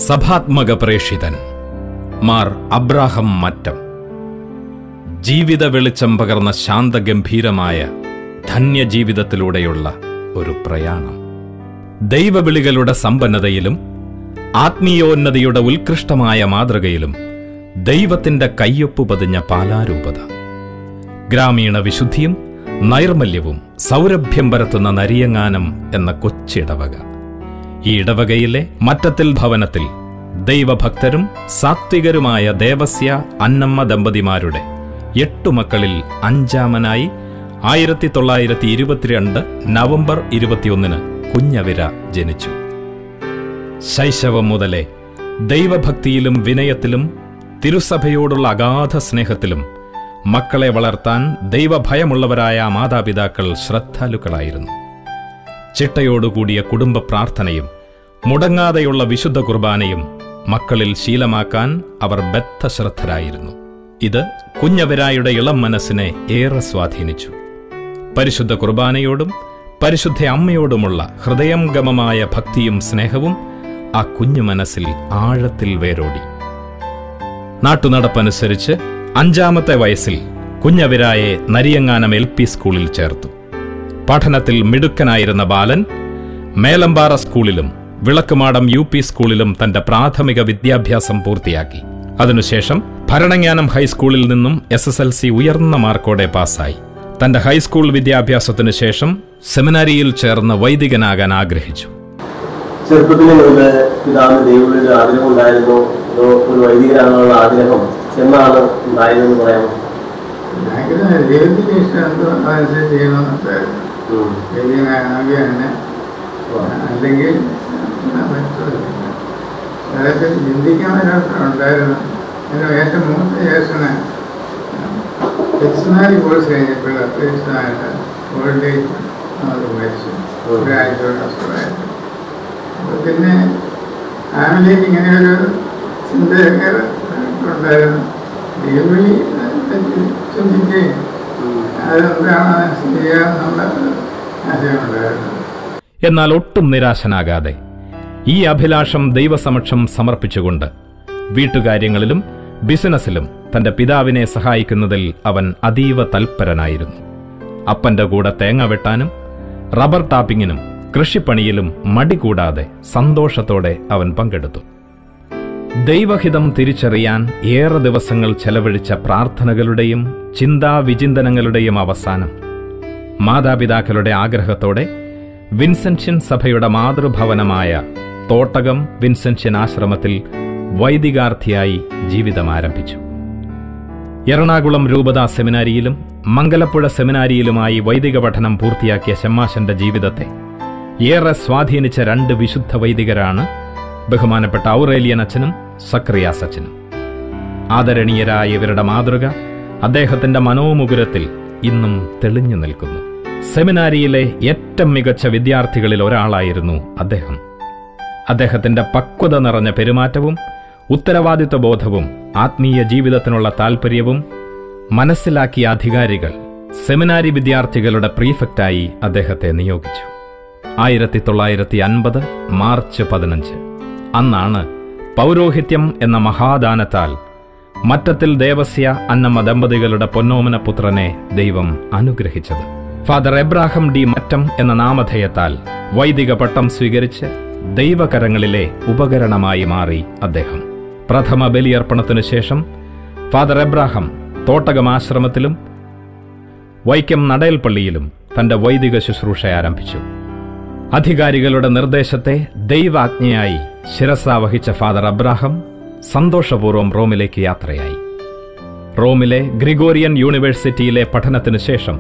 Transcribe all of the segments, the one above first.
സഭാത്മക പ്രേഷിതൻ Mar Abraham Mattam. ജീവിത വെളിച്ചം പകർന്ന ശാന്തഗംഭീരമായ ധന്യജീവിതത്തിലൂടെയുള്ള ഒരു പ്രയാണം. ദൈവവിളികളുടെ സമ്പന്നതയിലും ആത്മീയോന്നതിയുടെ ഉത്കൃഷ്ടമായ മാതൃകയിലും ദൈവത്തിന്റെ കയ്യൊപ്പു പതിഞ്ഞ പാലാരൂപത. ഗ്രാമീണ വിശുദ്ധിയും നൈർമല്യവും സൗരഭ്യം പരത്തുന്ന നരിയങ്ങാനം എന്ന കൊച്ചിടവക. ഈ ഇടവകയിലെ മറ്റത്തിൽ ഭവനത്തിൽ ദൈവഭക്തരും സാത്വികരുമായ ദേവസ്യ അന്നമ്മ ദമ്പതിമാരുടെ 8 മക്കളിൽ 5-ാമനായി 1922 നവംബർ 21 കുഞ്ഞവിര ജനിച്ചു. ശൈശവം മുതലേ ദൈവഭക്തിയിലും വിനയത്തിലും തിരുസഭയോടുള്ള അഗാധ സ്നേഹത്തിലും മക്കളെ വളർത്താൻ ദൈവഭയമുള്ളവരായ മാതാപിതാക്കൾ ശ്രദ്ധാലുക്കളായിരുന്നു. ചിട്ടയോടുകൂടിയ കുടുംബ പ്രാർത്ഥനയും മുടങ്ങാതെയുള്ള വിശുദ്ധ കുർബാനയും മക്കളിൽ ശീലമാക്കാൻ അവർ ബദ്ധശ്രദ്ധരായിരുന്നു. ഇത് കുഞ്ഞവിരായുടെ ഇളം മനസ്സിനെ ഏറെ സ്വാധീനിച്ചു. പരിശുദ്ധ കുർബാനയോടും പരിശുദ്ധ അമ്മയോടുമുള്ള ഹൃദയംഗമമായ ഭക്തിയും സ്നേഹവും ആ കുഞ്ഞു മനസ്സിൽ ആഴത്തിൽ വേരോടി. നാട്ടുനടപ്പനുസരിച്ച് 5-ാമത്തെ വയസ്സിൽ കുഞ്ഞവിരായെ നരിയങ്ങാനം LP സ്കൂളിൽ ചേർത്തു. പഠനത്തിൽ മിടുക്കനായിരുന്ന ബാലൻ മേലമ്പാറ സ്കൂളിലും വിളക്കുമാടം UP സ്കൂളിലും തന്റെ പ്രാഥമിക വിദ്യാഭ്യാസം പൂർത്തിയാക്കി. അതിനുശേഷം ഭരണങ്ങാനം ഹൈസ്കൂളിൽ നിന്നും SSLC ഉയർന്ന മാർക്കോടെ പാസ്സായി. തന്റെ ഹൈസ്കൂൾ വിദ്യാഭ്യാസത്തിനു ശേഷം സെമിനാരിയിൽ ചേർന്ന് വൈദികനാകാൻ ആഗ്രഹിച്ചു. ചെറുപ്പത്തിലെ പിതാവിന് ദൈവത്തിന്റെ ആഗ്രഹം ഉണ്ടായിരുന്നു. ഒരു വൈദികനാകാനുള്ള ആഗ്രഹം എന്നാണ് ഉണ്ടായതെന്ന് പറയാമോ? ദൈവത്തിന്റെ ഇഷ്ടം എന്തോ അതനുസരിച്ച് ചെയ്യണമെന്നുണ്ടായിരുന്നു. വൈദികനാകാൻ അല്ലെങ്കിൽ അതൊക്കെ ചിന്തിക്കാൻ ഉണ്ടായിരുന്നു. എൻ്റെ ഏറ്റവും മൂത്ത ജ്യേഷ്ഠന് എക്സ്മാരി കോഴ്സ് കഴിഞ്ഞപ്പോൾ അത്യാവശ്യമായിട്ട് ഓൾഡ് ഏജ് നമുക്ക് മരിച്ചു. ഒരാഴ്ചയോടെ അസുഖമായിട്ട്. അപ്പോൾ പിന്നെ ഫാമിലിക്ക് ഇങ്ങനെയൊരു ചിന്തയൊക്കെ ഉണ്ടായിരുന്നു. ദൈവം ചിന്തിക്കുകയും അതെന്താണ് ചെയ്യാമെന്നുള്ള ആശയമുണ്ടായിരുന്നു. എന്നാൽ ഒട്ടും നിരാശനാകാതെ ഈ അഭിലാഷം ദൈവസമക്ഷം സമർപ്പിച്ചുകൊണ്ട് വീട്ടുകാര്യങ്ങളിലും ബിസിനസ്സിലും തന്റെ പിതാവിനെ സഹായിക്കുന്നതിൽ അവൻ അതീവ തൽപരനായിരുന്നു. അപ്പന്റെ കൂടെ തേങ്ങ വെട്ടാനും റബ്ബർ ടാപ്പിങ്ങിനും കൃഷിപ്പണിയിലും മടി കൂടാതെ സന്തോഷത്തോടെ അവൻ പങ്കെടുത്തു. ദൈവഹിതം തിരിച്ചറിയാൻ ഏറെ ദിവസങ്ങൾ ചെലവഴിച്ച പ്രാർത്ഥനകളുടെയും ചിന്താവിചിന്തനങ്ങളുടെയും അവസാനം മാതാപിതാക്കളുടെ ആഗ്രഹത്തോടെ വിൻസെൻഷ്യൻ സഭയുടെ മാതൃഭവനമായ തോട്ടകം വിൻസെൻഷ്യൻ ആശ്രമത്തിൽ വൈദികാർത്ഥിയായി ജീവിതം ആരംഭിച്ചു. എറണാകുളം രൂപതാ സെമിനാരിയിലും മംഗലപ്പുഴ സെമിനാരിയിലുമായി വൈദിക പഠനം പൂർത്തിയാക്കിയ ശമ്മാശന്റെ ജീവിതത്തെ ഏറെ സ്വാധീനിച്ച 2 വിശുദ്ധ വൈദികരാണ് ബഹുമാനപ്പെട്ട ഔറേലിയൻ അച്ഛനും സക്രിയാസ് അച്ഛനും. ആദരണീയരായ ഇവരുടെ മാതൃക അദ്ദേഹത്തിന്റെ മനോമുകുരത്തിൽ ഇന്നും തെളിഞ്ഞു നിൽക്കുന്നു. സെമിനാരിയിലെ ഏറ്റവും മികച്ച വിദ്യാർത്ഥികളിൽ ഒരാളായിരുന്നു അദ്ദേഹം. അദ്ദേഹത്തിന്റെ പക്വത നിറഞ്ഞ പെരുമാറ്റവും ഉത്തരവാദിത്വ ബോധവും ആത്മീയ ജീവിതത്തിനുള്ള താൽപര്യവും മനസ്സിലാക്കിയ അധികാരികൾ സെമിനാരി വിദ്യാർത്ഥികളുടെ പ്രീഫെക്റ്റായി അദ്ദേഹത്തെ നിയോഗിച്ചു. 1950 മാർച്ച് 15 അന്നാണ് പൗരോഹിത്യം എന്ന മഹാദാനത്താൽ മറ്റത്തിൽ ദേവസ്യ അന്നമ്മ ദമ്പതികളുടെ പൊന്നോമന പുത്രനെ ദൈവം അനുഗ്രഹിച്ചത്. ഫാദർ എബ്രാഹം ഡി മറ്റം എന്ന നാമധേയത്താൽ വൈദിക പട്ടം സ്വീകരിച്ച് ദൈവകരങ്ങളിലെ ഉപകരണമായി മാറി അദ്ദേഹം. പ്രഥമ ബലിയർപ്പണത്തിനു ശേഷം ഫാദർ എബ്രാഹം തോട്ടകമാശ്രമത്തിലും വൈക്കം നടയൽപ്പള്ളിയിലും തന്റെ വൈദിക ശുശ്രൂഷ ആരംഭിച്ചു. അധികാരികളുടെ നിർദ്ദേശത്തെ ദൈവാജ്ഞയായി ശിരസാവഹിച്ച ഫാദർ അബ്രാഹം സന്തോഷപൂർവ്വം റോമിലേക്ക് യാത്രയായി. റോമിലെ ഗ്രിഗോറിയൻ യൂണിവേഴ്സിറ്റിയിലെ പഠനത്തിനു ശേഷം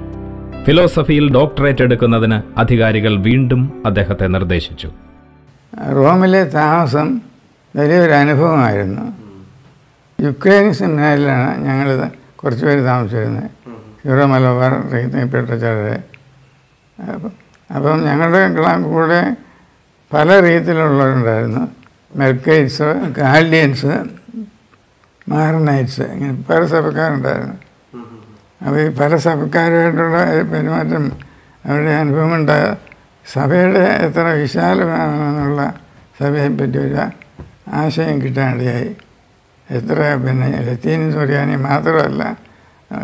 ഫിലോസഫിയിൽ ഡോക്ടറേറ്റ് എടുക്കുന്നതിന് അധികാരികൾ വീണ്ടും അദ്ദേഹത്തെ നിർദ്ദേശിച്ചു. റോമിലെ താമസം വലിയൊരു അനുഭവമായിരുന്നു. യുക്രൈൻ സെമിനാരിലാണ് ഞങ്ങൾ കുറച്ചുപേര് താമസിച്ചിരുന്നത്. യൂറോ മലബാർ റീത്തിൽപ്പെട്ട ചിലരെ. അപ്പം ഞങ്ങളുടെ കൂടെ പല രീതിയിലുള്ളവരുണ്ടായിരുന്നു. മെൽക്കൈറ്റ്സ്, ഗാൽഡിയൻസ്, മാർണൈറ്റ്സ്, ഇങ്ങനെ പല സഭക്കാരുണ്ടായിരുന്നു. അപ്പോൾ ഈ പല സഭക്കാരുമായിട്ടുള്ള പെരുമാറ്റം അവരുടെ അനുഭവമുണ്ടായ സഭയുടെ എത്ര വിശാലമാണെന്നുള്ള സഭയെപ്പറ്റി ഒരു ആശയം കിട്ടാനിടയായി. എത്ര പിന്നെ ലത്തീൻ സുറിയാനി മാത്രമല്ല,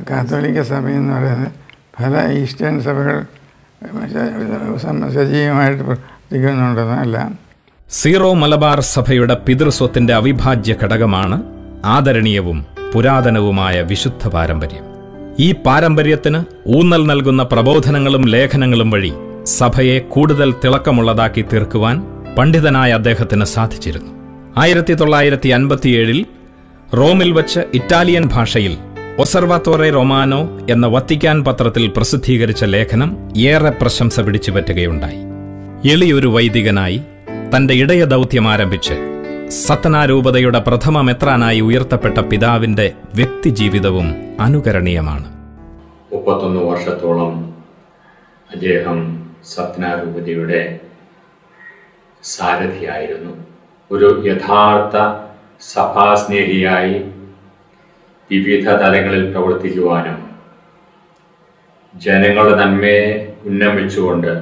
കാത്തോലിക്ക സഭയെന്ന് പറയുന്നത് പല ഈസ്റ്റേൺ സഭകൾ സജീവമായിട്ട് പ്രവർത്തിക്കുന്നുണ്ടെന്നല്ല. സീറോ മലബാർ സഭയുടെ പിതൃസ്വത്തിന്റെ അവിഭാജ്യ ഘടകമാണ് ആദരണീയവും പുരാതനവുമായ വിശുദ്ധ പാരമ്പര്യം. ഈ പാരമ്പര്യത്തിന് ഊന്നൽ നൽകുന്ന പ്രബോധനങ്ങളും ലേഖനങ്ങളും വഴി സഭയെ കൂടുതൽ തിളക്കമുള്ളതാക്കി തീർക്കുവാൻ പണ്ഡിതനായ അദ്ദേഹത്തിന് സാധിച്ചിരുന്നു. 1957 റോമിൽ വച്ച് ഇറ്റാലിയൻ ഭാഷയിൽ ഒസർവാത്തോറെ റൊമാനോ എന്ന വത്തിക്കാൻ പത്രത്തിൽ പ്രസിദ്ധീകരിച്ച ലേഖനം ഏറെ പ്രശംസ പിടിച്ചുപറ്റുകയുണ്ടായി. എളിയൊരു വൈദികനായി തന്റെ ഇടയ ദൗത്യം ആരംഭിച്ച് സത്തനാരൂപതയുടെ പ്രഥമ മെത്രാനായി ഉയർത്തപ്പെട്ട പിതാവിന്റെ വ്യക്തിജീവിതവും അനുകരണീയമാണ്. 31 വർഷത്തോളം അദ്ദേഹം സത്തനാരൂപതയുടെ സാരഥിയായിരുന്നു. ഒരു യഥാർത്ഥ സഭാസ്നേഹിയായി വിവിധ തലങ്ങളിൽ പ്രവർത്തിക്കുവാനും ജനങ്ങളുടെ നന്മയെ ഉന്നമിച്ചുകൊണ്ട്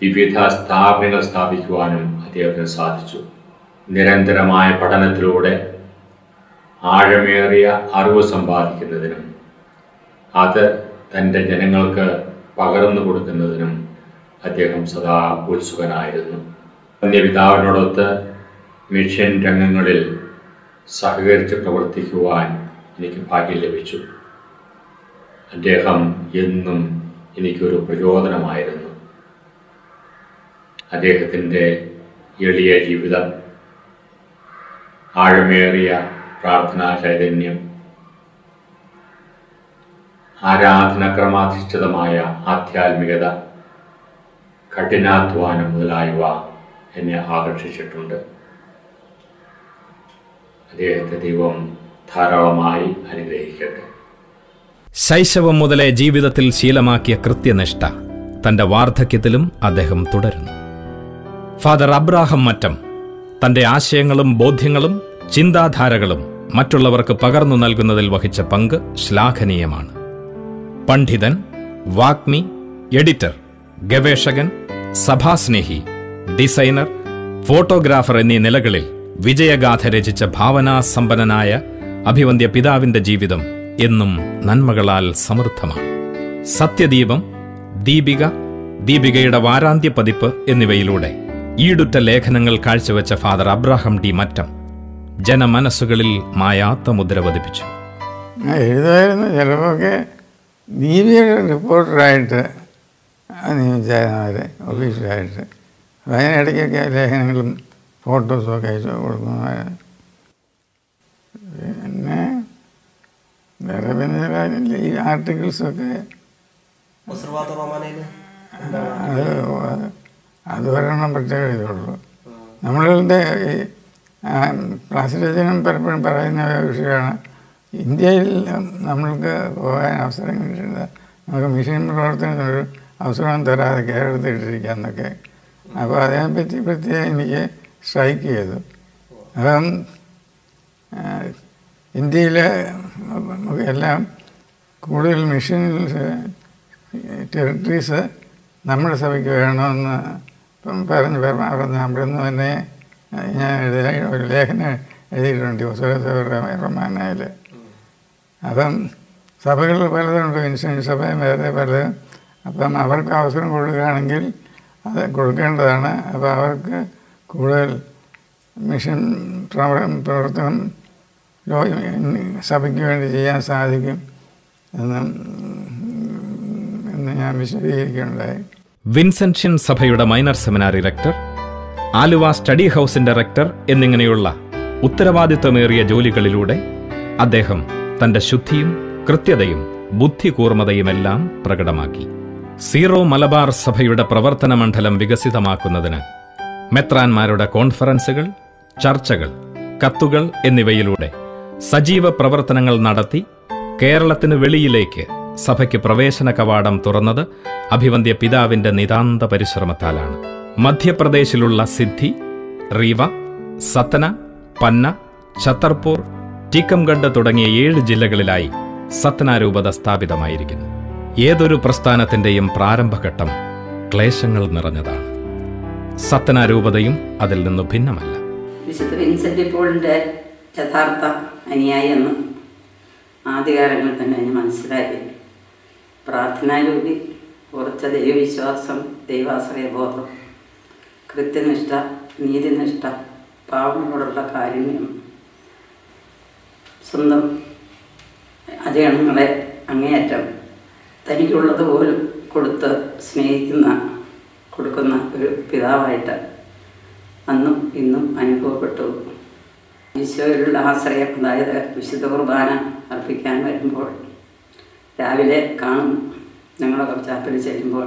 വിവിധ സ്ഥാപനങ്ങൾ സ്ഥാപിക്കുവാനും അദ്ദേഹത്തിന് സാധിച്ചു. നിരന്തരമായ പഠനത്തിലൂടെ ആഴമേറിയ അറിവ് സമ്പാദിക്കുന്നതിനും അത് തൻ്റെ ജനങ്ങൾക്ക് പകർന്നു കൊടുക്കുന്നതിനും അദ്ദേഹം സദാ ഉത്സുകനായിരുന്നു. പിതാവിനോടൊത്ത് മിഷൻ രംഗങ്ങളിൽ സഹകരിച്ച് പ്രവർത്തിക്കുവാൻ എനിക്ക് ഭാഗ്യം ലഭിച്ചു. അദ്ദേഹം എന്നും എനിക്കൊരു പ്രചോദനമായിരുന്നു. അദ്ദേഹത്തിൻ്റെ എളിയ ജീവിതം, ആഴമേറിയ പ്രാർത്ഥനാ ചൈതന്യം, ആരാധനക്രമാധിഷ്ഠിതമായ ആധ്യാത്മികത, കഠിനാധ്വാനം മുതലായവ എന്നെ ആകർഷിച്ചിട്ടുണ്ട്. അദ്ദേഹത്തെ ദൈവം ധാരാളമായി അനുഗ്രഹിക്കട്ടെ. ശൈശവം മുതലേ ജീവിതത്തിൽ ശീലമാക്കിയ കൃത്യനിഷ്ഠ തന്റെ വാർദ്ധക്യത്തിലും അദ്ദേഹം തുടരുന്നു. ഫാദർ അബ്രാഹം മറ്റം തന്റെ ആശയങ്ങളും ബോധ്യങ്ങളും ചിന്താധാരകളും മറ്റുള്ളവർക്ക് പകർന്നു നൽകുന്നതിൽ വഹിച്ച പങ്ക് ശ്ലാഘനീയമാണ്. പണ്ഡിതൻ, വാഗ്മി, എഡിറ്റർ, ഗവേഷകൻ, സഭാസ്നേഹി, ഡിസൈനർ, ഫോട്ടോഗ്രാഫർ എന്നീ നിലകളിൽ വിജയഗാഥ രചിച്ച ഭാവനാസമ്പന്നനായ അഭിവന്ദ്യ പിതാവിന്റെ ജീവിതം എന്നും നന്മകളാൽ സമൃദ്ധമാണ്. സത്യദീപം, ദീപിക, ദീപികയുടെ വാരാന്ത്യ പതിപ്പ് എന്നിവയിലൂടെ ഈടുറ്റ ലേഖനങ്ങൾ കാഴ്ചവെച്ച ഫാദർ അബ്രാഹം ഡി മറ്റം ജനമനസ്സുകളിൽ മായാത്ത മുദ്ര പതിപ്പിച്ചു. എഴുതുമായിരുന്നു. ചിലപ്പോഴൊക്കെ ദീപികയുടെ റിപ്പോർട്ടറായിട്ട് നിയമിച്ചായിരുന്നവരെ ഒഫീഷ്യലായിട്ട്. അപ്പം അതിനിടയ്ക്കൊക്കെ ലേഖനങ്ങളും ഫോട്ടോസും ഒക്കെ അയച്ചു കൊടുക്കുന്നതായിരുന്നു. പിന്നെ വേറെ പിന്നെ ഈ ആർട്ടിക്കിൾസൊക്കെ അത് ഒരെണ്ണം പ്രത്യേക ഇതുള്ളൂ. നമ്മളുടെ ഈ ക്ലാസ്സിലേജനം പലപ്പോഴും പറയുന്ന വിഷയമാണ്, ഇന്ത്യയിൽ നമ്മൾക്ക് പോകാൻ അവസരം കിട്ടിയിട്ടുണ്ട്, നമുക്ക് മിഷൻ പ്രവർത്തനത്തിനൊരു അവസരം തരാതെ കേരളത്തിൽ ഇട്ടിരിക്കാമെന്നൊക്കെ. അപ്പോൾ അതിനെപ്പറ്റി പ്രത്യേകം എനിക്ക് സ്ട്രൈക്ക് ചെയ്തു. അപ്പം ഇന്ത്യയിലെ എല്ലാം കൂടുതൽ മിഷൻ ടെറിട്ടറീസ് നമ്മുടെ സഭയ്ക്ക് വേണമെന്ന് പറഞ്ഞ് അവിടെ നിന്ന് തന്നെ ഞാൻ ഒരു ലേഖനം എഴുതിയിട്ടുണ്ട് റൊമാനയിൽ. അപ്പം സഭകൾ പലതുണ്ട്, മിഷൻ സഭ വേറെ പലതും. അപ്പം അവർക്ക് അവസരം കൊടുക്കുകയാണെങ്കിൽ അത് കൊടുക്കേണ്ടതാണ്. അപ്പോൾ അവർക്ക് കൂടുതൽ മിഷൻ പ്രവർത്തനം സഭയ്ക്ക് വേണ്ടി ചെയ്യാൻ സാധിക്കും എന്ന് ഞാൻ വിശദീകരിക്കുകയുണ്ടായി. വിൻസെൻഷ്യൻ സഭയുടെ minor seminary rector, Aluva study ഹൗസിന്റെ റെക്ടർ എന്നിങ്ങനെയുള്ള ഉത്തരവാദിത്വമേറിയ ജോലികളിലൂടെ അദ്ദേഹം തന്റെ ശുദ്ധിയും കൃത്യതയും ബുദ്ധികൂർമ്മതയുമെല്ലാം പ്രകടമാക്കി. സീറോ മലബാർ സഭയുടെ പ്രവർത്തന മണ്ഡലം വികസിതമാക്കുന്നതിന് മെത്രാന്മാരുടെ കോൺഫറൻസുകൾ, ചർച്ചകൾ, കത്തുകൾ എന്നിവയിലൂടെ സജീവ പ്രവർത്തനങ്ങൾ നടത്തി കേരളത്തിന് വെളിയിലേക്ക് സഭയ്ക്ക് പ്രവേശന കവാടം തുറന്നത് അഭിവന്ദ്യ പിതാവിന്റെ നിതാന്ത പരിശ്രമത്താലാണ്. മധ്യപ്രദേശിലുള്ള സിദ്ധി, റീവ, സത്തന, പന്ന, ഛത്തർപൂർ, ടീക്കംഗഡ് തുടങ്ങിയ 7 ജില്ലകളിലായി സത്തനാരൂപത സ്ഥാപിതമായിരിക്കുന്നു. ഏതൊരു പ്രസ്ഥാനത്തിന്റെയും പ്രാരംഭഘട്ടം ക്ലേശങ്ങൾ നിറഞ്ഞതാണ്. സത്തനാരൂപതയും അതിൽ നിന്ന് ഭിന്നമല്ല. വിശുദ്ധ വിൻസെൻ്റ് പോളിൻ്റെ യഥാർത്ഥ അനുയായി എന്ന് ആദ്യകാലങ്ങളിൽ തന്നെ ഞാൻ മനസ്സിലാക്കി. പ്രാർത്ഥനാരൂപി, ഉറച്ച ദൈവവിശ്വാസം, ദൈവാശ്രയബോധം, കൃത്യനിഷ്ഠ, നീതിനിഷ്ഠ, പാവങ്ങളോടുള്ള കാരുണ്യം, സ്വന്തം അജഗണങ്ങളെ അങ്ങേയറ്റം തനിക്കുള്ളതുപോലും കൊടുക്കുന്ന ഒരു പിതാവായിട്ട് അന്നും ഇന്നും അനുഭവപ്പെട്ടു. ഈശോയിലുള്ള ആശ്രയം, അതായത് വിശുദ്ധ കുർബാന അർപ്പിക്കാൻ വരുമ്പോൾ രാവിലെ കാണും. ഞങ്ങളൊക്കെ ചാപ്പലിൽ ചെല്ലുമ്പോൾ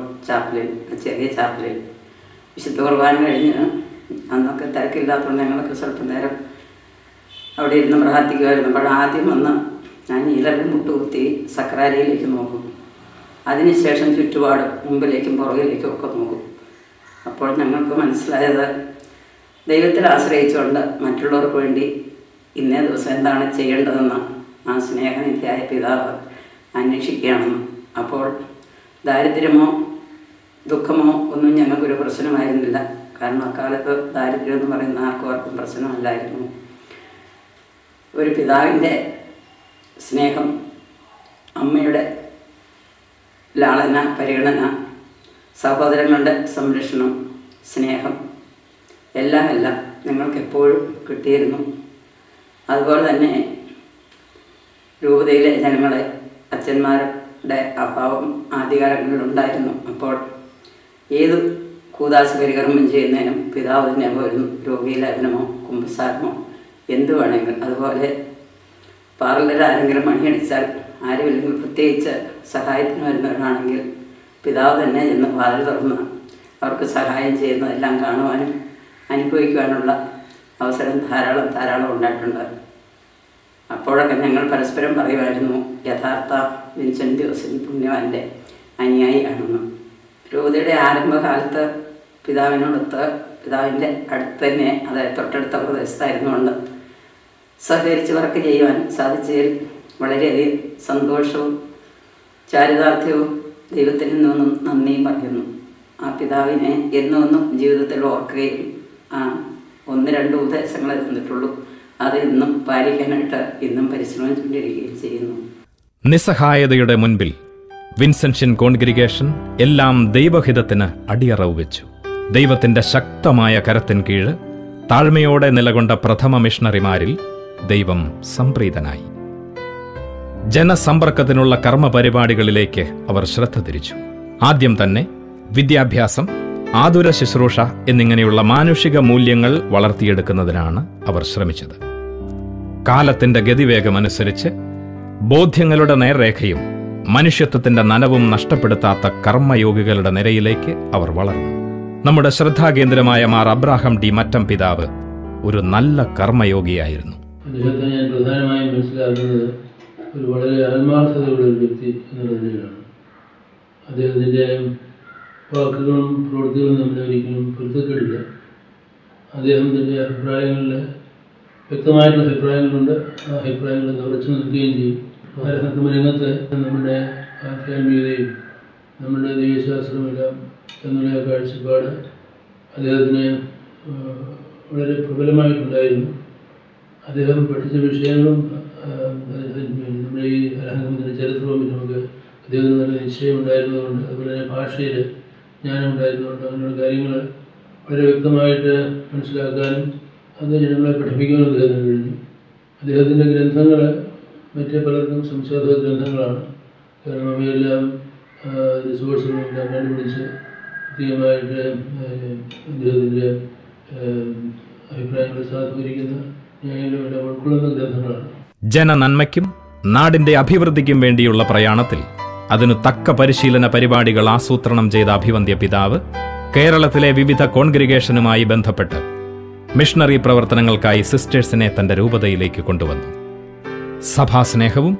ചെറിയ ചാപ്പലിൽ വിശുദ്ധ കുർബാന കഴിഞ്ഞ്, അന്നൊക്കെ തിരക്കില്ലാത്തതുകൊണ്ട് ഞങ്ങളൊക്കെ സ്വല്പം നേരം അവിടെ ഇരുന്ന് പ്രാർത്ഥിക്കുമായിരുന്നു. അപ്പോൾ ആദ്യം വന്ന് ഞാൻ ഇലകൾ മുട്ടുകുത്തി സക്രാരിയിലേക്ക് നോക്കും. അതിനുശേഷം ചുറ്റുപാടും മുമ്പിലേക്കും പുറകിലേക്കും ഒക്കെ നോക്കും. അപ്പോൾ ഞങ്ങൾക്ക് മനസ്സിലായത്, ദൈവത്തിൽ ആശ്രയിച്ചുകൊണ്ട് മറ്റുള്ളവർക്ക് വേണ്ടി ഇന്നേ ദിവസം എന്താണ് ചെയ്യേണ്ടതെന്ന് ആ സ്നേഹനിധിയായ പിതാവ് അന്വേഷിക്കുകയാണെന്ന്. അപ്പോൾ ദാരിദ്ര്യമോ ദുഃഖമോ ഒന്നും ഞങ്ങൾക്കൊരു പ്രശ്നമായിരുന്നില്ല. കാരണം അക്കാലത്ത് ദാരിദ്ര്യം എന്ന് പറയുന്ന ആർക്കും പ്രശ്നമല്ലായിരുന്നു. ഒരു പിതാവിൻ്റെ സ്നേഹം, അമ്മയുടെ ലാളന, പരിഗണന, സഹോദരങ്ങളുടെ സംരക്ഷണം, സ്നേഹം എല്ലാം ഞങ്ങൾക്കെപ്പോഴും കിട്ടിയിരുന്നു. അതുപോലെ തന്നെ രൂപതയിലെ ജനങ്ങളെ, അച്ഛന്മാരുടെ അഭാവം ആദ്യകാലങ്ങളിലുണ്ടായിരുന്നു. അപ്പോൾ ഏത് കൂദാശ പരികർമ്മം ചെയ്യുന്നതിനും പിതാവ് തന്നെ പോയിരുന്നു. രോഗീലേപനമോ കുമ്പസാരമോ എന്ത് വേണമെങ്കിലും. അതുപോലെ പാർലർ ആരെങ്കിലും മണിയടിച്ചാൽ, ആരുമില്ലെങ്കിൽ പ്രത്യേകിച്ച് സഹായത്തിന് വരുന്നവരാണെങ്കിൽ പിതാവ് തന്നെ ചെന്ന് വാതിൽ തുറന്ന് അവർക്ക് സഹായം ചെയ്യുന്നതെല്ലാം കാണുവാനും അനുഭവിക്കുവാനുള്ള അവസരം ധാരാളം ഉണ്ടായിട്ടുണ്ട്. അപ്പോഴൊക്കെ ഞങ്ങൾ പരസ്പരം പറയുമായിരുന്നു, യഥാർത്ഥ വിൻസെൻ്റ് ജോസഫ് പുണ്യവാൻ്റെ അനുയായിയാണെന്ന്. രൂപതയുടെ ആരംഭകാലത്ത് പിതാവിൻ്റെ അടുത്ത് തന്നെ, അതായത് തൊട്ടടുത്ത പ്രദേശത്തായിരുന്നുകൊണ്ട് സഹകരിച്ച് വർക്ക് ചെയ്യുവാൻ സാധിച്ചതിൽ വളരെയധികം സന്തോഷവും ചാരിതാർത്ഥ്യവും ദൈവത്തിൽ നിന്നും നന്ദിയും പറയുന്നു. ആ പിതാവിനെ എന്നും ജീവിതത്തിൽ ഓർക്കുകയും 1-2 ഉപദേശങ്ങളെ തന്നിട്ടുള്ളൂ. അത് ഇന്നും പാലിക്കാനായിട്ട് ഇന്നും പരിശ്രമിച്ചുകൊണ്ടിരിക്കുകയും ചെയ്യുന്നു. നിസ്സഹായതയുടെ മുൻപിൽ വിൻസെൻഷ്യൻ കോൺഗ്രിഗേഷൻ എല്ലാം ദൈവഹിതത്തിന് അടിയറവ് വെച്ചു. ദൈവത്തിന്റെ ശക്തമായ കരത്തിൻ കീഴ് താഴ്മയോടെ നിലകൊണ്ട പ്രഥമ മിഷണറിമാരിൽ ദൈവം സംപ്രീതനായി. ജനസമ്പർക്കത്തിനുള്ള കർമ്മപരിപാടികളിലേക്ക് അവർ ശ്രദ്ധ തിരിച്ചു. ആദ്യം തന്നെ വിദ്യാഭ്യാസം, ആതുര ശുശ്രൂഷ എന്നിങ്ങനെയുള്ള മാനുഷിക മൂല്യങ്ങൾ വളർത്തിയെടുക്കുന്നതിനാണ് അവർ ശ്രമിച്ചത്. കാലത്തിന്റെ ഗതിവേഗമനുസരിച്ച് ബോധ്യങ്ങളുടെ നേർരേഖയും മനുഷ്യത്വത്തിന്റെ നനവും നഷ്ടപ്പെടുത്താത്ത കർമ്മയോഗികളുടെ നിരയിലേക്ക് അവർ വളർന്നു. നമ്മുടെ ശ്രദ്ധാകേന്ദ്രമായ മാർ അബ്രാഹാം ഡി മറ്റം പിതാവ് ഒരു നല്ല കർമ്മയോഗിയായിരുന്നു. അദ്ദേഹത്തെ ഞാൻ പ്രധാനമായും മനസ്സിലാക്കുന്നത് ഒരു വളരെ ആത്മാർത്ഥതയുള്ള ഒരു വ്യക്തി എന്നുള്ള നിലയിലാണ്. അദ്ദേഹത്തിൻ്റെ വാക്കുകളും പ്രവൃത്തികളും തമ്മിൽ ഒരിക്കലും പൊരുത്തക്കേടില്ല. അദ്ദേഹത്തിൻ്റെ അഭിപ്രായങ്ങളിൽ വ്യക്തമായിട്ടുള്ള അഭിപ്രായങ്ങളുണ്ട്. ആ അഭിപ്രായങ്ങൾ ഉറച്ചു നിൽക്കുകയും ചെയ്യും. രംഗത്ത് നമ്മുടെ ആധ്യാത്മികതയും നമ്മുടെ ദൈവശാസ്ത്രമെല്ലാം എന്നുള്ള കാഴ്ചപ്പാട് അദ്ദേഹത്തിന് വളരെ പ്രബലമായിട്ടുണ്ടായിരുന്നു. അദ്ദേഹം പഠിച്ച വിഷയങ്ങളും നമ്മുടെ ഈ അരഹംഗത്തിൻ്റെ ചരിത്രവും നമുക്ക് അദ്ദേഹത്തിന് നല്ല നിശ്ചയമുണ്ടായിരുന്നതുകൊണ്ട്, അതുപോലെ തന്നെ ഭാഷയിൽ ജ്ഞാനമുണ്ടായിരുന്നതുകൊണ്ട് അങ്ങനെയുള്ള കാര്യങ്ങൾ വളരെ വ്യക്തമായിട്ട് മനസ്സിലാക്കാനും അത് ജനങ്ങളെ പഠിപ്പിക്കാനും അദ്ദേഹത്തിന് കഴിഞ്ഞു. അദ്ദേഹത്തിൻ്റെ ഗ്രന്ഥങ്ങൾ മറ്റേ പലർക്കും സംശോധക ഗ്രന്ഥങ്ങളാണ്. കാരണം അവയെല്ലാം റിസോഴ്സുകളെല്ലാം കണ്ടുപിടിച്ച് കൃത്യമായിട്ട് അദ്ദേഹത്തിൻ്റെ അഭിപ്രായങ്ങളെ സാധൂകരിക്കുന്ന ന്യായങ്ങളെല്ലാം ഉൾക്കൊള്ളുന്ന ഗ്രന്ഥങ്ങളാണ്. ജനനന്മയ്ക്കും നാടിന്റെ അഭിവൃദ്ധിക്കും വേണ്ടിയുള്ള പ്രയാണത്തിൽ അതിനു തക്ക പരിശീലന പരിപാടികൾ ആസൂത്രണം ചെയ്ത അഭിവന്ദ്യ പിതാവ് കേരളത്തിലെ വിവിധ കോൺഗ്രിഗേഷനുമായി ബന്ധപ്പെട്ട് മിഷണറി പ്രവർത്തനങ്ങൾക്കായി സിസ്റ്റേഴ്സിനെ തന്റെ രൂപതയിലേക്ക് കൊണ്ടുവന്നു. സഭാസ്നേഹവും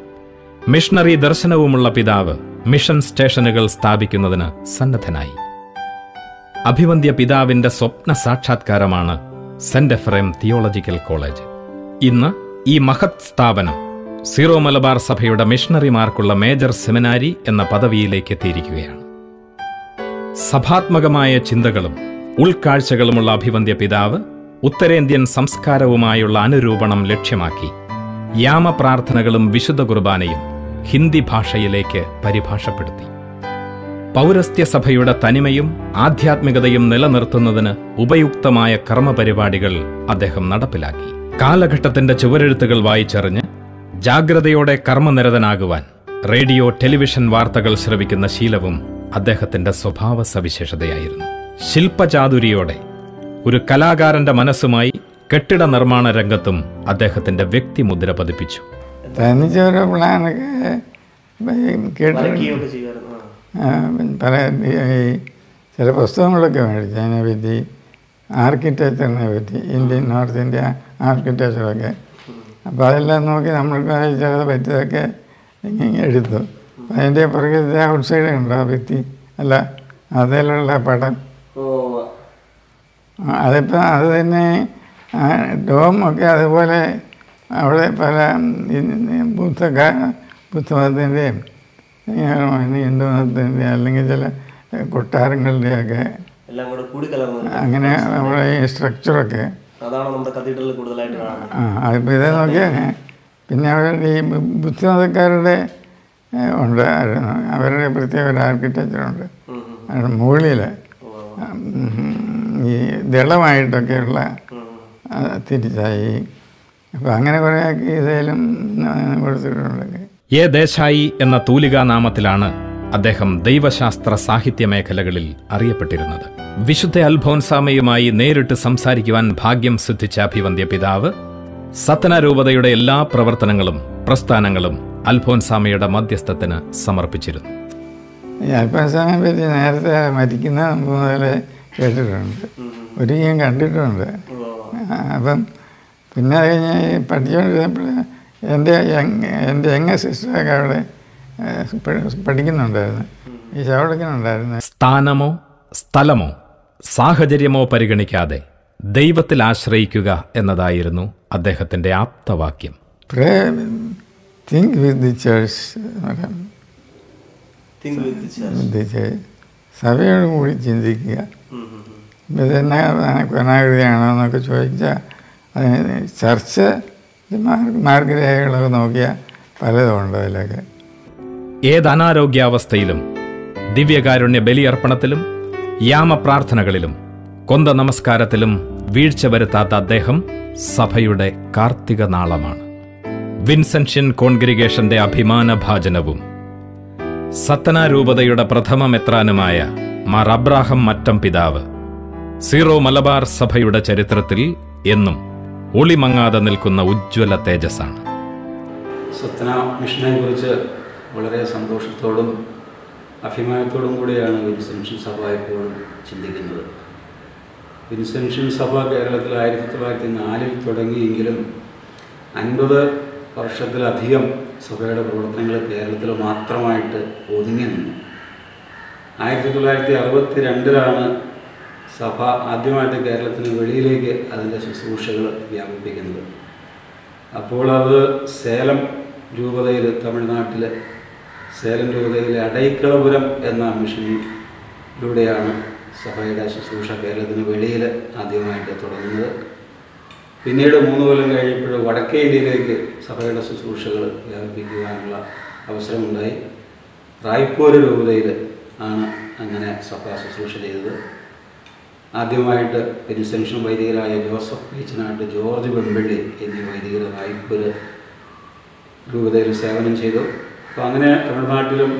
മിഷണറി ദർശനവുമുള്ള പിതാവ് മിഷൻ സ്റ്റേഷനുകൾ സ്ഥാപിക്കുന്നതിന് സന്നദ്ധനായി. അഭിവന്ദ്യ പിതാവിന്റെ സ്വപ്ന സാക്ഷാത്കാരമാണ് സെന്റ് എഫ്രേം തിയോളജിക്കൽ കോളേജ്. ഇന്ന് ഈ മഹത് സ്ഥാപനം സീറോ മലബാർ സഭയുടെ മിഷണറിമാർക്കുള്ള മേജർ സെമിനാരി എന്ന പദവിയിലേക്ക് എത്തിയിരിക്കുകയാണ്. സഭാത്മകമായ ചിന്തകളും ഉൾക്കാഴ്ചകളുമുള്ള അഭിവന്ദ്യ പിതാവ് ഉത്തരേന്ത്യൻ സംസ്കാരവുമായുള്ള അനുരൂപണം ലക്ഷ്യമാക്കി യാമപ്രാർത്ഥനകളും വിശുദ്ധ കുർബാനയും ഹിന്ദി ഭാഷയിലേക്ക് പരിഭാഷപ്പെടുത്തി. പൗരസ്ത്യസഭയുടെ തനിമയും ആധ്യാത്മികതയും നിലനിർത്തുന്നതിന് ഉപയുക്തമായ കർമ്മപരിപാടികൾ അദ്ദേഹം നടപ്പിലാക്കി. കാലഘട്ടത്തിന്റെ ചുവരെഴുത്തുകൾ വായിച്ചറിഞ്ഞ് ജാഗ്രതയോടെ കർമ്മനിരതനാകുവാൻ റേഡിയോ, ടെലിവിഷൻ വാർത്തകൾ ശ്രവിക്കുന്ന ശീലവും അദ്ദേഹത്തിന്റെ സ്വഭാവ സവിശേഷതയായിരുന്നു. ശില്പചാതുരിയോടെ ഒരു കലാകാരന്റെ മനസ്സുമായി കെട്ടിട നിർമ്മാണ രംഗത്തും അദ്ദേഹത്തിന്റെ വ്യക്തിമുദ്ര പതിപ്പിച്ചു. തനിച്ചോരോ പ്ലാനൊക്കെ പല ചില പുസ്തകങ്ങളൊക്കെ മേടിച്ചു അതിനെപ്പറ്റി, ആർക്കിടെക്ചറിനെ പറ്റി, നോർത്ത് ഇന്ത്യ ആർക്കിടെക്ചറൊക്കെ. അപ്പോൾ അതെല്ലാം നോക്കി നമ്മൾക്ക് ചിലത് പറ്റിയതൊക്കെ ഇങ്ങനെ എടുത്തു. അപ്പം അതിൻ്റെ പുറകെ ഔട്ട് സൈഡ് ഉണ്ടോ വ്യക്തി അല്ല അതിലുള്ള പടം, അതിപ്പോൾ അത് തന്നെ ഡോമൊക്കെ അതുപോലെ അവിടെ പല ബുദ്ധമതത്തിൻ്റെയും ഹിന്ദു മതത്തിൻ്റെയും അല്ലെങ്കിൽ ചില കൊട്ടാരങ്ങളുടെയൊക്കെ അങ്ങനെ നമ്മുടെ ഈ സ്ട്രക്ചറൊക്കെ അതിപ്പോൾ ഇതേ നോക്കിയാൽ പിന്നെ അവരുടെ ഈ ബുദ്ധമതക്കാരുടെ ഉണ്ടായിരുന്നു, അവരുടെ പ്രത്യേക ഒരു ആർക്കിടെക്ചറുണ്ട്. മുകളിൽ ഈ ദളമായിട്ടൊക്കെയുള്ള തിരിച്ചായി. അപ്പം അങ്ങനെ കുറേ ഇതേലും കൊടുത്തിട്ടുണ്ട്. എ ദേശായി എന്ന തൂലികാനാമത്തിലാണ് അദ്ദേഹം ദൈവശാസ്ത്ര സാഹിത്യ മേഖലകളിൽ അറിയപ്പെട്ടിരുന്നത്. വിശുദ്ധ അൽഫോൻസാമയുമായി നേരിട്ട് സംസാരിക്കുവാൻ ഭാഗ്യം സിദ്ധിച്ച അഭിവന്ദ്യ പിതാവ് സത്തനാരൂപതയുടെ എല്ലാ പ്രവർത്തനങ്ങളും പ്രസ്ഥാനങ്ങളും അൽഫോൻസാമയുടെ മധ്യസ്ഥത്തിന് സമർപ്പിച്ചിരുന്നു. ഈ അൽഫോൻസാമയെ പറ്റി നേരത്തെ മരിക്കുന്ന മുതൽ കേട്ടിട്ടുണ്ട്, ഒരിക്കലും കണ്ടിട്ടുണ്ട്. അപ്പം പിന്നെ അത് കഴിഞ്ഞ് പഠിച്ചുകൊണ്ടിരുന്നപ്പോൾ എൻ്റെ യങ്ങ സിസ്റ്ററൊക്കെ അവിടെ പഠിക്കുന്നുണ്ടായിരുന്നു, ഈ ശവടക്കിനുണ്ടായിരുന്നു. സ്ഥാനമോ സ്ഥലമോ സാഹചര്യമോ പരിഗണിക്കാതെ ദൈവത്തിൽ ആശ്രയിക്കുക എന്നതായിരുന്നു അദ്ദേഹത്തിൻ്റെ ആപ്തവാക്യം. തിങ്ക് വിത്ത് ദി ചേർച്ച്, സഭയോട് കൂടി ചിന്തിക്കുക. ഇതെന്നാ കൊനാകൃതിയാണോ എന്നൊക്കെ ചോദിച്ചാൽ അതിന് ചർച്ച മാർഗരേഖകളൊക്കെ നോക്കിയാൽ പലതുമുണ്ട് അതിലൊക്കെ. ഏത് അനാരോഗ്യാവസ്ഥയിലും ദിവ്യകാരുണ്യ ബലിയർപ്പണത്തിലും യാമപ്രാർത്ഥനകളിലും കൊന്ത നമസ്കാരത്തിലും വീഴ്ച വരുത്താത്ത അദ്ദേഹം സഭയുടെ കാർത്തിക നാളമാണ്. വിൻസെൻഷ്യൻ കോൺഗ്രിഗേഷന്റെ അഭിമാനഭാജനവും സത്തനാരൂപതയുടെ പ്രഥമ മെത്രാനുമായ മാർ അബ്രാഹം മറ്റം പിതാവ് സീറോ മലബാർ സഭയുടെ ചരിത്രത്തിൽ എന്നും ഒളിമങ്ങാതെ നിൽക്കുന്ന ഉജ്ജ്വല തേജസ്സാണ്. സത്തന മിഷനെ കുറിച്ച് വളരെ സന്തോഷത്തോടും അഭിമാനത്തോടും കൂടിയാണ് വിൻസെൻഷൻ സഭ എപ്പോഴും ചിന്തിക്കുന്നത്. വിൻസെൻഷൻ സഭ കേരളത്തിൽ 1904 തുടങ്ങിയെങ്കിലും 50 വർഷത്തിലധികം സഭയുടെ പ്രവർത്തനങ്ങൾ കേരളത്തിൽ മാത്രമായിട്ട് ഒതുങ്ങി നിന്നു. 1962 സഭ ആദ്യമായിട്ട് കേരളത്തിന് വെളിയിലേക്ക് അതിൻ്റെ ശുശ്രൂഷകൾ വ്യാപിപ്പിക്കുന്നത്. അപ്പോൾ അത് സേലം രൂപതയിൽ, തമിഴ്നാട്ടിൽ സേലം രൂപതയിലെ അടൈക്കളപുരം എന്ന മിഷനിലൂടെയാണ് സഭയുടെ ശുശ്രൂഷ കേരളത്തിന് വെളിയിൽ ആദ്യമായിട്ട് തുടങ്ങുന്നത്. പിന്നീട് 3 കൊല്ലം കഴിഞ്ഞപ്പോൾ വടക്കേ ഇന്ത്യയിലേക്ക് സഭയുടെ ശുശ്രൂഷകൾ വ്യാപിപ്പിക്കുവാനുള്ള അവസരമുണ്ടായി. റായ്പൂർ രൂപതയിൽ ആണ് അങ്ങനെ സഭ ശുശ്രൂഷ ചെയ്തത്. ആദ്യമായിട്ട് വിൻസെൻഷൻ വൈദികരായ ജോസഫ് പീച്ചനാട്ട്, ജോർജ് വെമ്പള്ളി എന്നീ വൈദികർ റായ്പൂർ രൂപതയിൽ സേവനം ചെയ്തു. അപ്പോൾ അങ്ങനെ തമിഴ്നാട്ടിലും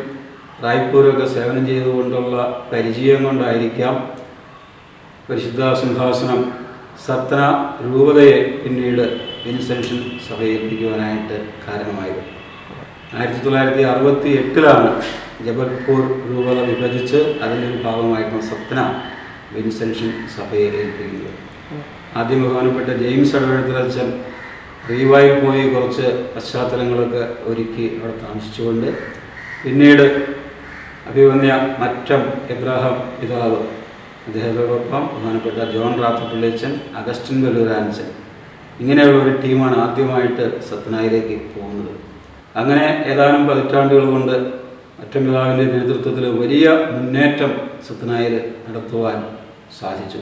റായ്പൂരൊക്കെ സേവനം ചെയ്തുകൊണ്ടുള്ള പരിചയം കൊണ്ടായിരിക്കാം പരിശുദ്ധ സിംഹാസനം സത്തന രൂപതയെ പിന്നീട് വിൻസെൻഷൻ സഭയെ ഏൽപ്പിക്കുവാനായിട്ട് കാരണമായത്. 1968 ജബൽപൂർ രൂപത വിഭജിച്ച് അതിൻ്റെ ഒരു ഭാഗമായിട്ടുള്ള സത്തന വിൻസെൻഷൻ സഭയെ ഏൽപ്പിക്കുന്നത്. ആദ്യം ബഹുമാനപ്പെട്ട ജെയിംസ് ഇടവെഴുത്തച്ഛൻ റീവായിൽ പോയി കുറച്ച് പശ്ചാത്തലങ്ങളൊക്കെ ഒരുക്കി അവിടെ താമസിച്ചുകൊണ്ട് പിന്നീട് അഭിവന്യ മറ്റം എബ്രാഹാം പിതാവ്, അദ്ദേഹത്തോടൊപ്പം ബഹുമാനപ്പെട്ട ജോൺ റാത്തപ്പിള്ളച്ചൻ, അഗസ്റ്റിൻ വെല്ലൂരാൻച്ചൻ, ഇങ്ങനെയുള്ള ഒരു ടീമാണ് ആദ്യമായിട്ട് സത്തനായിലേക്ക് പോകുന്നത്. അങ്ങനെ ഏതാനും പതിറ്റാണ്ടുകൾ കൊണ്ട് മറ്റം പിതാവിൻ്റെ നേതൃത്വത്തിൽ വലിയ മുന്നേറ്റം സത്തനായിൽ നടത്തുവാൻ സാധിച്ചു.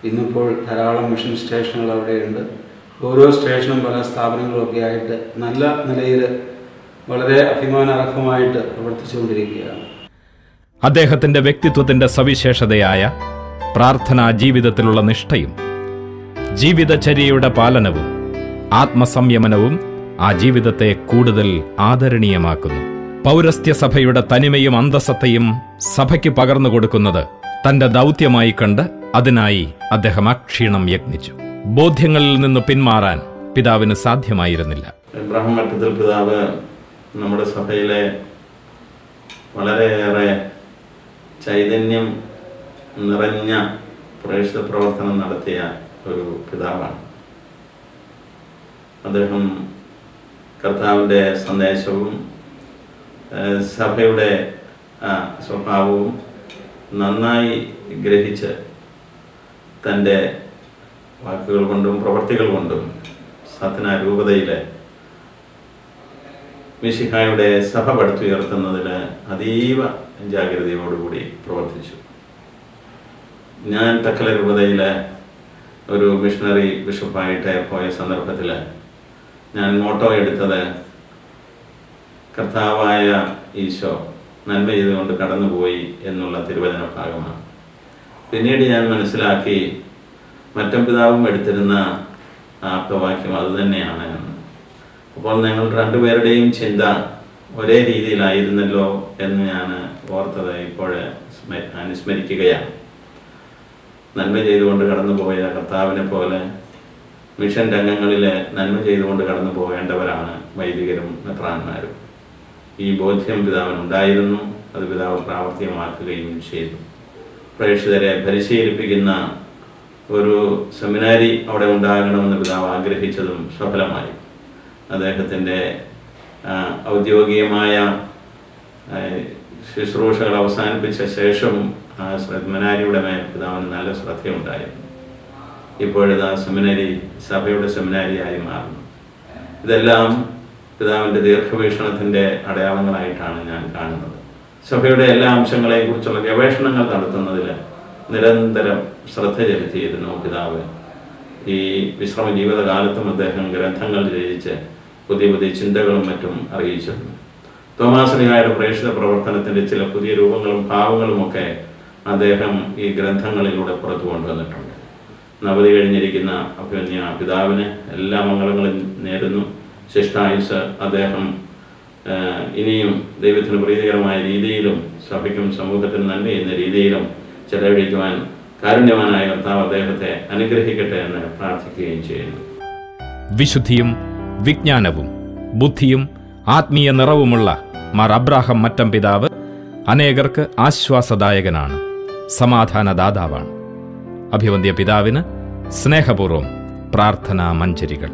ഇന്നിപ്പോൾ ധാരാളം മിഷൻ സ്റ്റേഷനുകൾ അവിടെയുണ്ട്. ഓരോ സ്റ്റേഷനും പല സ്ഥാപനങ്ങളൊക്കെ ആയിട്ട് നല്ല നിലയിൽ വളരെ അഭിമാനാർഹമായിട്ട് പ്രവർത്തിച്ചുകൊണ്ടിരിക്കുകയാണ്. അദ്ദേഹത്തിന്റെ വ്യക്തിത്വത്തിന്റെ സവിശേഷതയായ പ്രാർത്ഥനാ ജീവിതത്തിലുള്ള നിഷ്ഠയും ജീവിതചര്യയുടെ പാലനവും ആത്മസംയമനവും ആ ജീവിതത്തെ കൂടുതൽ ആദരണീയമാക്കുന്നു. പൗരസ്ത്യ സഭയുടെ തനിമയും അന്തസ്സത്തെയും സഭയ്ക്ക് പകർന്നു കൊടുക്കുന്നത് തന്റെ ദൗത്യമായി കണ്ട് അതിനായി അദ്ദേഹം അക്ഷീണം യത്നിച്ചു. ബോധ്യങ്ങളിൽ നിന്ന് പിന്മാറാൻ പിതാവിന് സാധ്യമായിരുന്നില്ല. എബ്രഹാം മറ്റത്തിൽ പിതാവ് നമ്മുടെ സഭയിലെ വളരെയേറെ ചൈതന്യം നിറഞ്ഞ പ്രേക്ഷിത പ്രവർത്തനം നടത്തിയ ഒരു പിതാവാണ്. അദ്ദേഹം കർത്താവിൻ്റെ സന്ദേശവും സഭയുടെ സ്വഭാവവും നന്നായി ഗ്രഹിച്ച് തൻ്റെ വാക്കുകൾ കൊണ്ടും പ്രവർത്തികൾ കൊണ്ടും സത്ന രൂപതയിലെ മിശിഹായുടെ സഭ പടുത്തുയർത്തുന്നതിൽ അതീവ ജാഗ്രതയോടുകൂടി പ്രവർത്തിച്ചു. ഞാൻ തക്കല രൂപതയിലെ ഒരു മിഷണറി ബിഷപ്പായിട്ട് പോയ സന്ദർഭത്തിൽ ഞാൻ മോട്ടോ എടുത്തത് കർത്താവായ ഈശോ നന്മ ചെയ്തുകൊണ്ട് കടന്നുപോയി എന്നുള്ള തിരുവചന ഭാഗമാണ്. പിന്നീട് ഞാൻ മനസ്സിലാക്കി മറ്റം പിതാവും എടുത്തിരുന്ന ആപ്തവാക്യം അതുതന്നെയാണ് എന്ന്. അപ്പോൾ ഞങ്ങൾ രണ്ടുപേരുടെയും ചിന്ത ഒരേ രീതിയിലായിരുന്നല്ലോ എന്ന് ഞാൻ ഓർത്തത് ഇപ്പോൾ അനുസ്മരിക്കുകയാണ്. നന്മ ചെയ്തുകൊണ്ട് കടന്നുപോയ കർത്താവിനെ പോലെ മിഷൻ രംഗങ്ങളിൽ നന്മ ചെയ്തുകൊണ്ട് കടന്നു പോകേണ്ടവരാണ് വൈദികരും മെത്രാന്മാരും. ഈ ബോധ്യം പിതാവിനുണ്ടായിരുന്നു. അത് പിതാവ് പ്രാവർത്തികമാക്കുകയും ചെയ്തു. പ്രേക്ഷിതരെ പരിശീലിപ്പിക്കുന്ന ഒരു സെമിനാരി അവിടെ ഉണ്ടാകണമെന്ന് പിതാവ് ആഗ്രഹിച്ചതും സഫലമായി. അദ്ദേഹത്തിൻ്റെ ഔദ്യോഗികമായ ശുശ്രൂഷകൾ അവസാനിപ്പിച്ച ശേഷം ആ സെമിനാരിയുടെ മേൽ പിതാവിന് നല്ല ശ്രദ്ധയുണ്ടായിരുന്നു. ഇപ്പോഴത് ആ സെമിനാരി സഭയുടെ സെമിനാരിയായി മാറുന്നു. ഇതെല്ലാം പിതാവിൻ്റെ ദീർഘവീക്ഷണത്തിൻ്റെ അടയാളങ്ങളായിട്ടാണ് ഞാൻ കാണുന്നത്. സഭയുടെ എല്ലാ അംശങ്ങളെക്കുറിച്ചുള്ള ഗവേഷണങ്ങൾ നടത്തുന്നതിൽ നിരന്തരം ശ്രദ്ധ ചെലുത്തിയിരുന്നു പിതാവ്. ഈ വിശ്രമ ജീവിതകാലത്തും അദ്ദേഹം ഗ്രന്ഥങ്ങൾ രചിച്ച് പുതിയ പുതിയ ചിന്തകളും മറ്റും അറിയിച്ചിരുന്നു. തോമാശ്ലീഹായുടെ പ്രേക്ഷിത പ്രവർത്തനത്തിൻ്റെ ചില പുതിയ രൂപങ്ങളും ഭാവങ്ങളുമൊക്കെ അദ്ദേഹം ഈ ഗ്രന്ഥങ്ങളിലൂടെ പുറത്തു കൊണ്ടുവന്നിട്ടുണ്ട്. നവതി കഴിഞ്ഞിരിക്കുന്ന അഭിമന്യ പിതാവിന് എല്ലാ മംഗളങ്ങളും നേരുന്നു. ശിഷ്ടായുസ് അദ്ദേഹം ഇനിയും ദൈവത്തിന് പ്രീതികരമായ രീതിയിലും സഭയ്ക്കും സമൂഹത്തിനും നന്മ ചെയ്യുന്ന രീതിയിലും ചെലവഴിക്കുവാൻ കാരുണ്യവാനായ കർത്താവ് അദ്ദേഹത്തെ അനുഗ്രഹിക്കട്ടെ എന്ന് പ്രാർത്ഥിക്കുകയും ചെയ്യുന്നു. വിശുദ്ധിയും വിജ്ഞാനവും ബുദ്ധിയും ആത്മീയ നിറവുമുള്ള മാർ അബ്രാഹാം മറ്റം പിതാവ് അനേകർക്ക് ആശ്വാസദായകനാണ്, സമാധാനദാതാവാണ്. അഭിവന്ദ്യ പിതാവിന് സ്നേഹപൂർവ്വം പ്രാർത്ഥനാ മഞ്ജരികൾ.